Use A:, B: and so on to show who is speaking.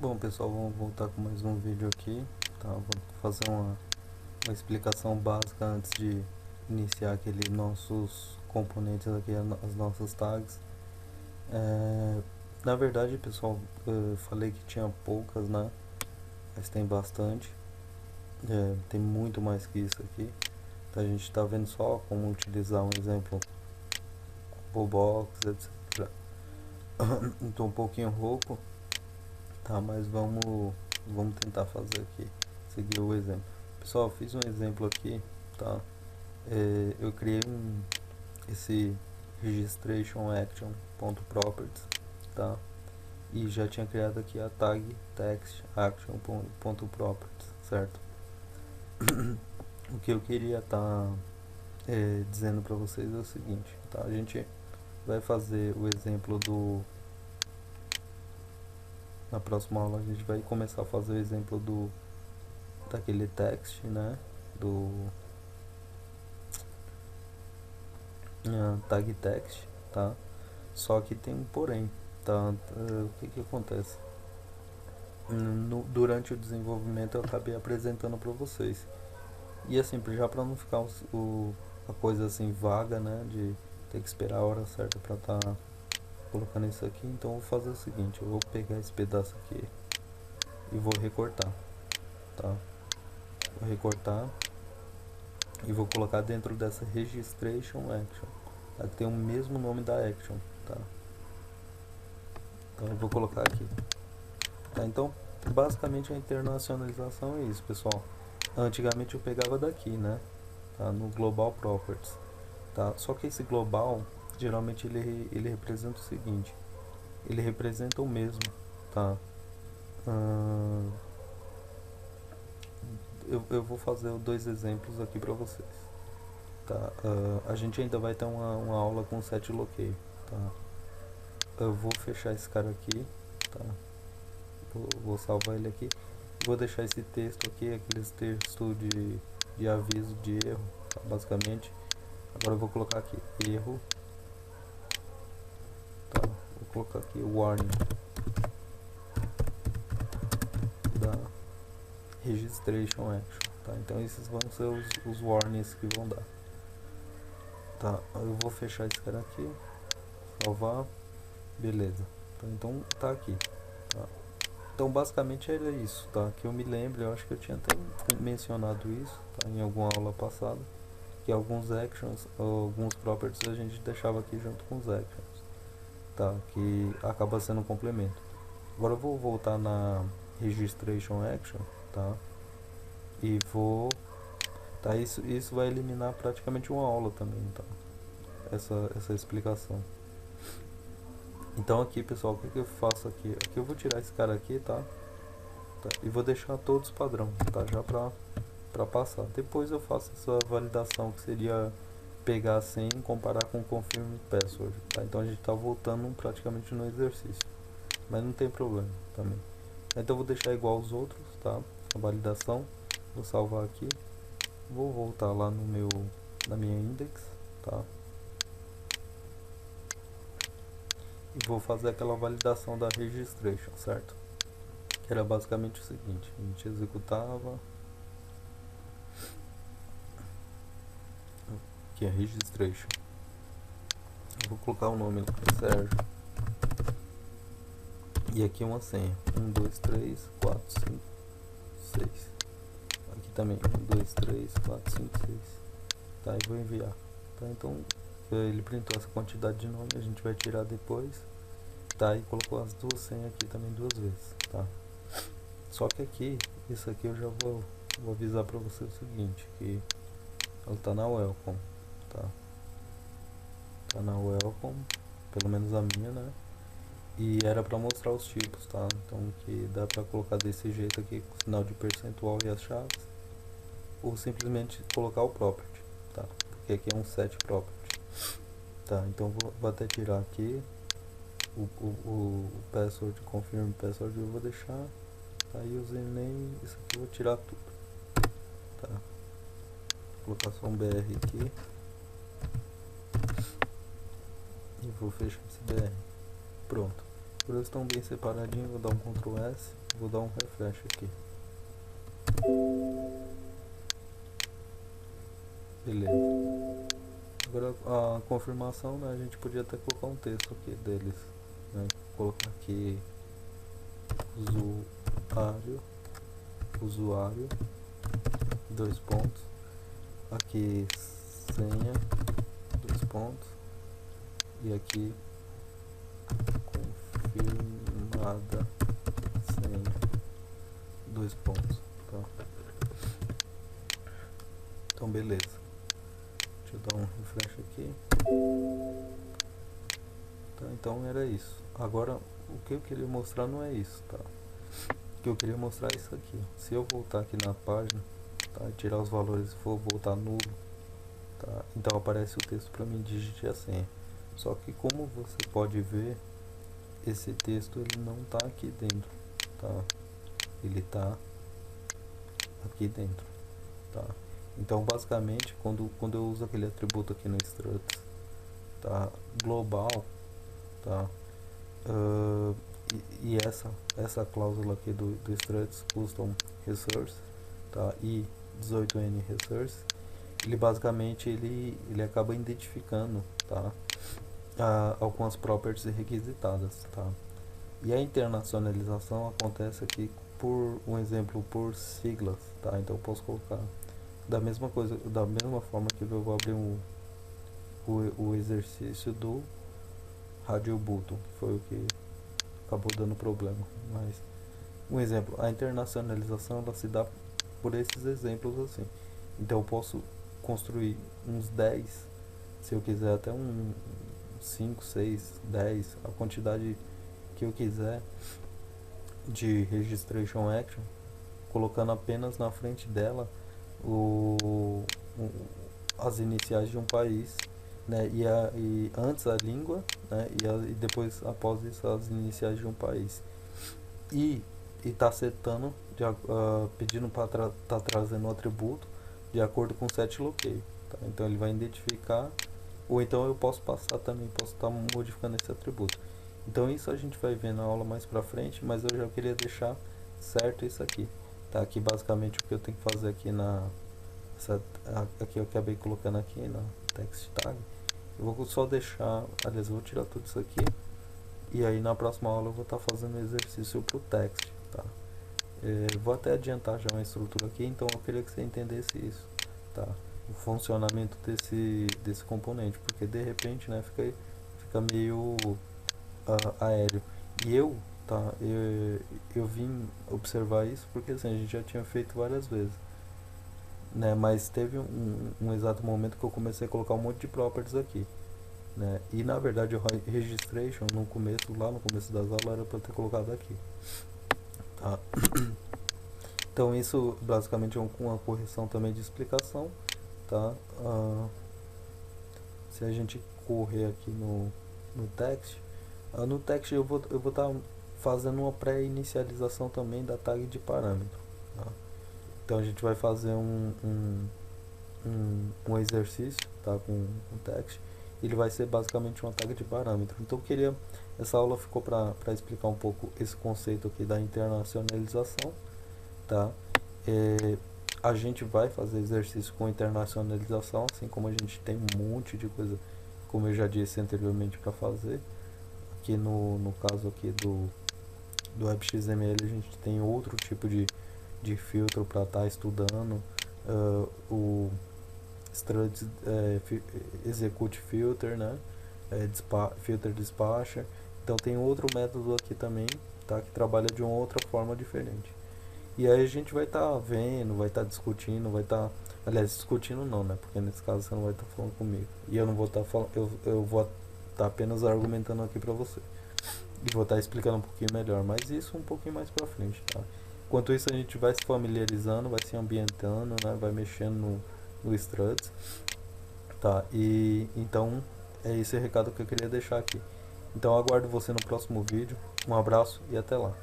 A: Bom pessoal, vamos voltar com mais um vídeo aqui, tá? Vou fazer uma explicação básica antes de iniciar aqueles nossos componentes aqui, as nossas tags. Na verdade, pessoal, eu falei que tinha poucas, né? Mas tem bastante, tem muito mais que isso aqui. Então a gente está vendo só como utilizar um exemplo, box, etc. Estou um pouquinho rouco, tá? Mas vamos tentar fazer aqui, seguir o exemplo. Pessoal, fiz um exemplo aqui, tá? Eu criei esse registration action.properties, tá? E já tinha criado aqui a tag text action.properties, certo? O que eu queria estar dizendo para vocês é o seguinte, tá? A gente vai fazer o exemplo na próxima aula a gente vai começar a fazer o exemplo daquele text, né? Tag text, tá? Só que tem um porém, tá? O que acontece? Durante o desenvolvimento eu acabei apresentando para vocês. E assim, já para não ficar a coisa assim vaga, né? De ter que esperar a hora certa para estar colocando isso aqui, então eu vou fazer o seguinte, eu vou pegar esse pedaço aqui e vou recortar, tá? Vou recortar e vou colocar dentro dessa registration action, tá? Que tem o mesmo nome da action, tá? Então eu vou colocar aqui, tá? Então basicamente a internacionalização é isso, pessoal. Antigamente eu pegava daqui, né? Tá? No global properties, tá? Só que esse global geralmente ele representa o seguinte, ele representa o mesmo, tá? Eu vou fazer dois exemplos aqui para vocês, tá? A gente ainda vai ter uma aula com set locale, tá? Eu vou fechar esse cara aqui, tá? Vou salvar ele aqui, vou deixar esse texto aqui, aqueles textos de aviso de erro, tá? Basicamente. Agora eu vou colocar aqui erro, tá? Vou colocar aqui warning da registration action, tá? Então esses vão ser os warnings que vão dar, tá? Eu vou fechar esse cara aqui, salvar, beleza, tá? Então tá aqui, tá? Então basicamente era isso, tá? Que eu me lembro, eu acho que eu tinha até mencionado isso, tá? Em alguma aula passada, que alguns actions, alguns properties a gente deixava aqui junto com os actions, tá? Que acaba sendo um complemento. Agora eu vou voltar na registration action, tá? E vou, tá? Isso vai eliminar praticamente uma aula também, tá? Essa explicação. Então aqui, pessoal, o que eu faço aqui? Aqui eu vou tirar esse cara aqui, tá? E vou deixar todos padrão, tá? Já pra passar. Depois eu faço essa validação, que seria pegar a senha e comparar com o confirm password, tá? Então a gente tá voltando praticamente no exercício, mas não tem problema também. Então eu vou deixar igual aos outros, tá? A validação, vou salvar aqui, vou voltar lá na minha index, tá? E vou fazer aquela validação da registration, certo? Que era basicamente o seguinte, a gente executava aqui a registration, eu vou colocar o nome lá, Sérgio, e aqui uma senha, 1, 2, 3, 4, 5, 6, aqui também, 1, 2, 3, 4, 5, 6, tá? E vou enviar, tá? Então ele printou essa quantidade de nome, a gente vai tirar depois, tá? E colocou as duas senhas aqui também duas vezes, tá? Só que aqui, isso aqui eu já vou avisar pra você o seguinte, que ela tá na welcome, tá? Tá na welcome, pelo menos a minha, né? E era pra mostrar os tipos, tá? Então que dá pra colocar desse jeito aqui, com sinal de percentual e as chaves, ou simplesmente colocar o property, tá? Porque aqui é um set property, tá? Então vou até tirar aqui o password, confirm password eu vou deixar, tá? E o username, isso aqui eu vou tirar tudo, tá? Vou colocar só um BR aqui e vou fechar esse BR. Pronto. Agora eles estão bem separadinhos. Vou dar um Ctrl S, vou dar um refresh aqui. Beleza. Agora a confirmação, né, a gente podia até colocar um texto aqui deles, né? Colocar aqui usuário, 2 pontos, aqui senha, 2 pontos, e aqui confirmada senha, 2 pontos, tá? Então beleza. Deixa eu dar um refresh aqui. Tá, então era isso. Agora o que eu queria mostrar não é isso, tá? O que eu queria mostrar é isso aqui. Se eu voltar aqui na página, tá, tirar os valores e for voltar nulo, tá, então aparece o texto para mim, digite a senha. Só que como você pode ver, esse texto ele não tá aqui dentro, tá? Ele tá aqui dentro, tá? Então basicamente quando eu uso aquele atributo aqui no struts, tá, global, tá, e essa cláusula aqui do struts custom resource, tá, e 18n resource, ele basicamente ele acaba identificando, tá, algumas properties requisitadas, tá? E a internacionalização acontece aqui por um exemplo por siglas, tá? Então eu posso colocar da mesma forma que eu vou abrir o exercício do Radio Button, que foi o que acabou dando problema. Mas um exemplo, a internacionalização ela se dá por esses exemplos assim. Então eu posso construir uns 10, se eu quiser até 5, 6, 10, a quantidade que eu quiser de registration action, colocando apenas na frente dela as iniciais de um país, né, e antes a língua, né, e depois após isso as iniciais de um país, e tá setando pedindo para tá trazendo o atributo de acordo com o setLocate, tá? Então ele vai identificar, ou então eu posso passar também, posso estar modificando esse atributo. Então isso a gente vai ver na aula mais pra frente, mas eu já queria deixar certo isso aqui, tá? Aqui basicamente o que eu tenho que fazer aqui aqui eu acabei colocando aqui na text tag, eu vou só deixar, aliás eu vou tirar tudo isso aqui, e aí na próxima aula eu vou estar fazendo um exercício pro text, tá? Vou até adiantar já uma estrutura aqui, então eu queria que você entendesse isso, tá? O funcionamento desse componente, porque de repente, né, fica meio aéreo. E eu vim observar isso porque assim, a gente já tinha feito várias vezes, né, mas teve um exato momento que eu comecei a colocar um monte de properties aqui, né, e na verdade o registration lá no começo das aulas era para ter colocado aqui, tá? Então isso basicamente é uma correção também de explicação, tá? Se a gente correr aqui no text, no text eu vou estar fazendo uma pré-inicialização também da tag de parâmetro, tá? Então a gente vai fazer um exercício, tá, com text. Ele vai ser basicamente uma tag de parâmetro. Então essa aula ficou para explicar um pouco esse conceito aqui da internacionalização, tá? A gente vai fazer exercício com internacionalização, assim como a gente tem um monte de coisa, como eu já disse anteriormente, para fazer. Aqui no caso aqui do WebXML a gente tem outro tipo de filtro para estar estudando, o struts execute filter, né, filter dispatcher. Então tem outro método aqui também, tá, que trabalha de uma outra forma diferente. E aí a gente vai estar vendo, vai estar discutindo, aliás, discutindo não, né, porque nesse caso você não vai estar falando comigo, e eu não vou estar falando, eu vou estar apenas argumentando aqui para você, e vou estar explicando um pouquinho melhor, mas isso um pouquinho mais pra frente, tá? Enquanto isso a gente vai se familiarizando, vai se ambientando, né, vai mexendo no struts, tá? E então é esse o recado que eu queria deixar aqui. Então aguardo você no próximo vídeo, um abraço e até lá.